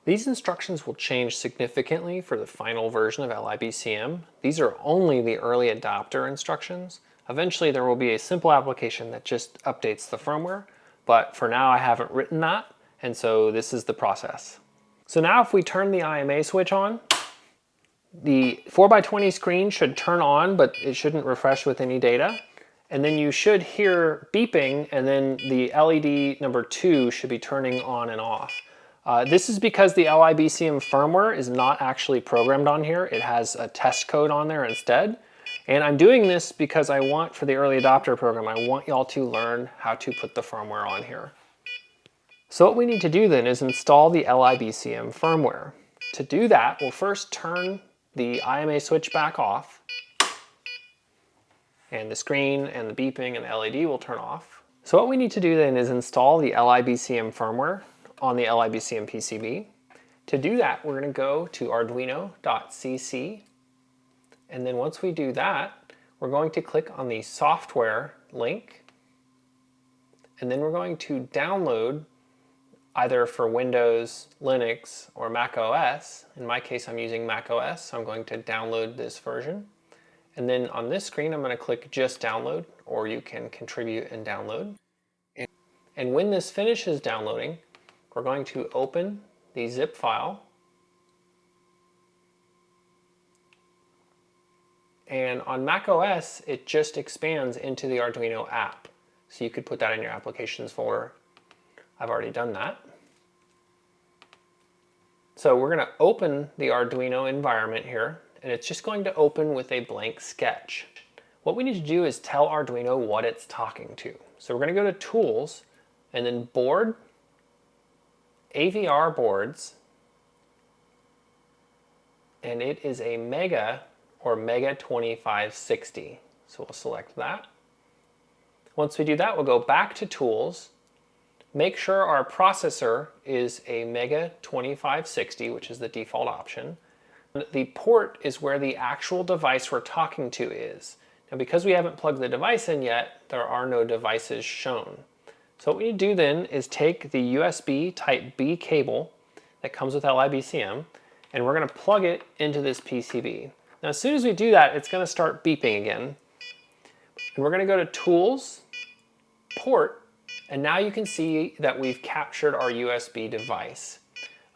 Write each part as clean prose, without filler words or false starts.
These instructions will change significantly for the final version of LiBCM. These are only the early adopter instructions. Eventually there will be a simple application that just updates the firmware, but for now I haven't written that, and so this is the process. So now if we turn the IMA switch on, the 4x20 screen should turn on, but it shouldn't refresh with any data. And then you should hear beeping, and then the LED number 2 should be turning on and off. This is because the LiBCM firmware is not actually programmed on here. It has a test code on there instead. And I'm doing this because I want, for the early adopter program, I want y'all to learn how to put the firmware on here. So what we need to do then is install the LiBCM firmware. To do that, we'll first turn the IMA switch back off, and the screen and the beeping and the LED will turn off. So what we need to do then is install the LiBCM firmware on the LiBCM PCB. To do that, we're going to go to arduino.cc, and then once we do that, we're going to click on the software link, and then we're going to download either for Windows, Linux, or Mac OS. In my case, I'm using Mac OS, so I'm going to download this version. And then on this screen, I'm going to click just download, or you can contribute and download. And when this finishes downloading, we're going to open the zip file. And on Mac OS, it just expands into the Arduino app. So you could put that in your applications folder. I've already done that. So we're going to open the Arduino environment here, and it's just going to open with a blank sketch. What we need to do is tell Arduino what it's talking to. So we're going to go to Tools, and then Board, AVR boards, and it is a Mega or Mega 2560. So we'll select that. Once we do that, we'll go back to Tools, make sure our processor is a Mega 2560, which is the default option. The port is where the actual device we're talking to is. Now because we haven't plugged the device in yet, there are no devices shown. So what we need to do then is take the USB Type B cable that comes with LiBCM, and we're going to plug it into this PCB. Now as soon as we do that, it's going to start beeping again. And we're going to go to Tools, Port, and now you can see that we've captured our USB device.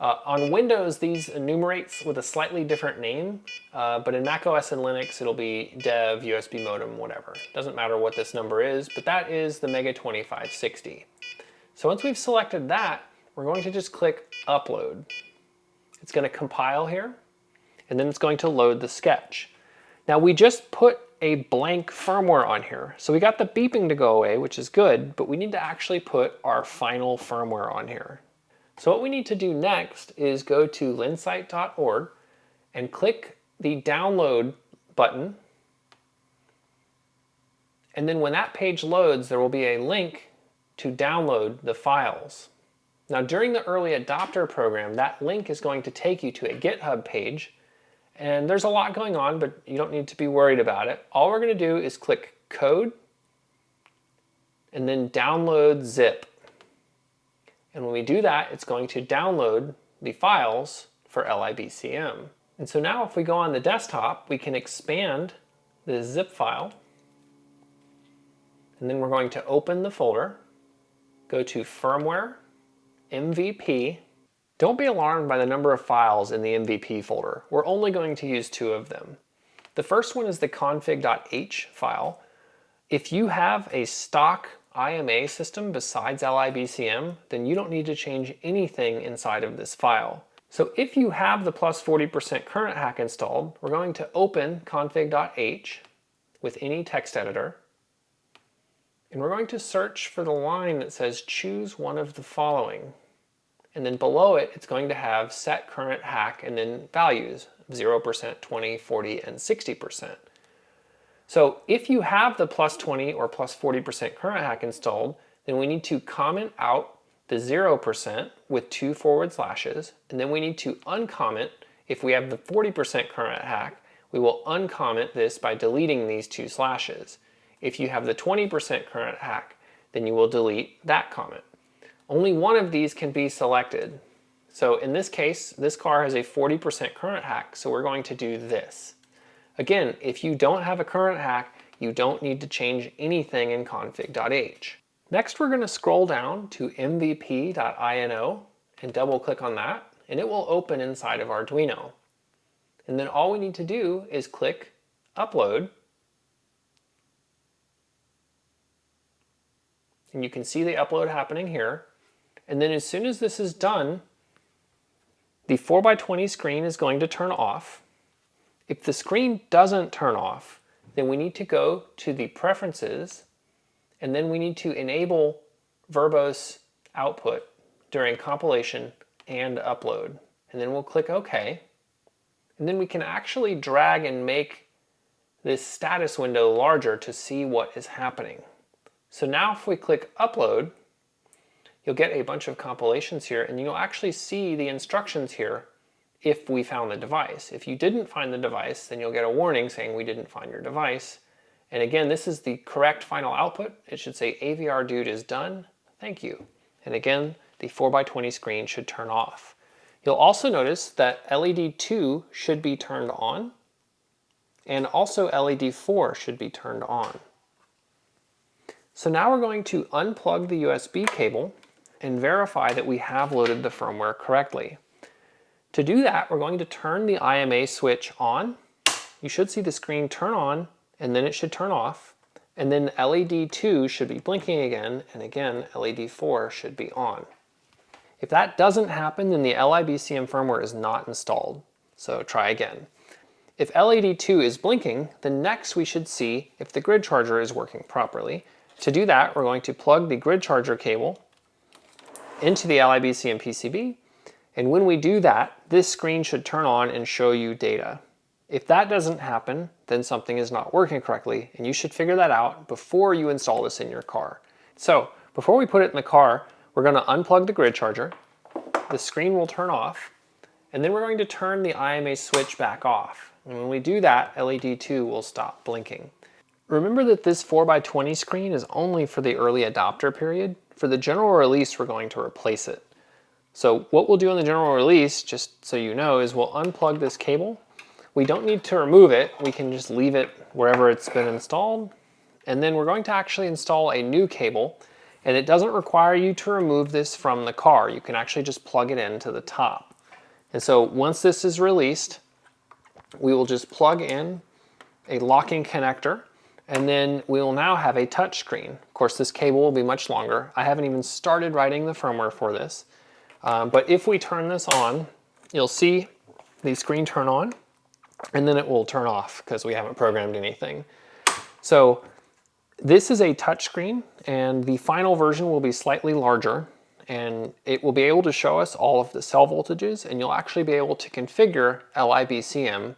On Windows, these enumerates with a slightly different name, but in Mac OS and Linux, it'll be dev, USB modem, whatever. Doesn't matter what this number is, but that is the Mega 2560. So once we've selected that, we're going to just click Upload. It's going to compile here, and then it's going to load the sketch. Now we just put a blank firmware on here. So we got the beeping to go away, which is good, but we need to actually put our final firmware on here. So what we need to do next is go to linsight.org and click the download button. And then when that page loads, there will be a link to download the files. Now during the early adopter program, that link is going to take you to a GitHub page. And there's a lot going on, but you don't need to be worried about it. All we're going to do is click Code and then Download Zip. And when we do that, it's going to download the files for LiBCM. And so now if we go on the desktop, we can expand the zip file. And then we're going to open the folder, go to Firmware, MVP. Don't be alarmed by the number of files in the MVP folder. We're only going to use 2 of them. The first one is the config.h file. If you have a stock IMA system besides LiBCM, then you don't need to change anything inside of this file. So if you have the plus 40% current hack installed, we're going to open config.h with any text editor, and we're going to search for the line that says choose one of the following. And then below it, it's going to have set current hack and then values, 0%, 20, 40, and 60%. So if you have the plus 20 or plus 40% current hack installed, then we need to comment out the 0% with 2 forward slashes, and then we need to uncomment. If we have the 40% current hack, we will uncomment this by deleting these 2 slashes. If you have the 20% current hack, then you will delete that comment. Only one of these can be selected. So in this case, this car has a 40% current hack, so we're going to do this. Again, if you don't have a current hack, you don't need to change anything in config.h. Next, we're going to scroll down to mvp.ino and double click on that, and it will open inside of Arduino. And then all we need to do is click Upload. And you can see the upload happening here. And then as soon as this is done, the 4x20 screen is going to turn off. If the screen doesn't turn off, then we need to go to the Preferences, and then we need to enable verbose output during compilation and upload. And then we'll click OK. And then we can actually drag and make this status window larger to see what is happening. So now if we click Upload, you'll get a bunch of compilations here, and you'll actually see the instructions here if we found the device. If you didn't find the device, then you'll get a warning saying we didn't find your device. And again, this is the correct final output. It should say AVR dude is done, thank you. And again, the 4x20 screen should turn off. You'll also notice that LED 2 should be turned on, and also LED 4 should be turned on. So now we're going to unplug the USB cable and verify that we have loaded the firmware correctly. To do that, we're going to turn the IMA switch on. You should see the screen turn on, and then it should turn off. And then LED 2 should be blinking again, and again, LED 4 should be on. If that doesn't happen, then the LiBCM firmware is not installed. So try again. If LED 2 is blinking, then next we should see if the grid charger is working properly. To do that, we're going to plug the grid charger cable into the LiBCM PCB, and when we do that, this screen should turn on and show you data. If that doesn't happen, then something is not working correctly, and you should figure that out before you install this in your car. So before we put it in the car, we're going to unplug the grid charger, the screen will turn off, and then we're going to turn the IMA switch back off. And when we do that, LED 2 will stop blinking. Remember that this 4x20 screen is only for the early adopter period. For the general release, we're going to replace it. So what we'll do in the general release, just so you know, is we'll unplug this cable. We don't need to remove it. We can just leave it wherever it's been installed. And then we're going to actually install a new cable, and it doesn't require you to remove this from the car. You can actually just plug it into the top. And so once this is released, we will just plug in a locking connector, and then we will now have a touch screen. Of course, this cable will be much longer. I haven't even started writing the firmware for this. But if we turn this on, you'll see the screen turn on, and then it will turn off because we haven't programmed anything. So this is a touch screen, and the final version will be slightly larger, and it will be able to show us all of the cell voltages, and you'll actually be able to configure LiBCM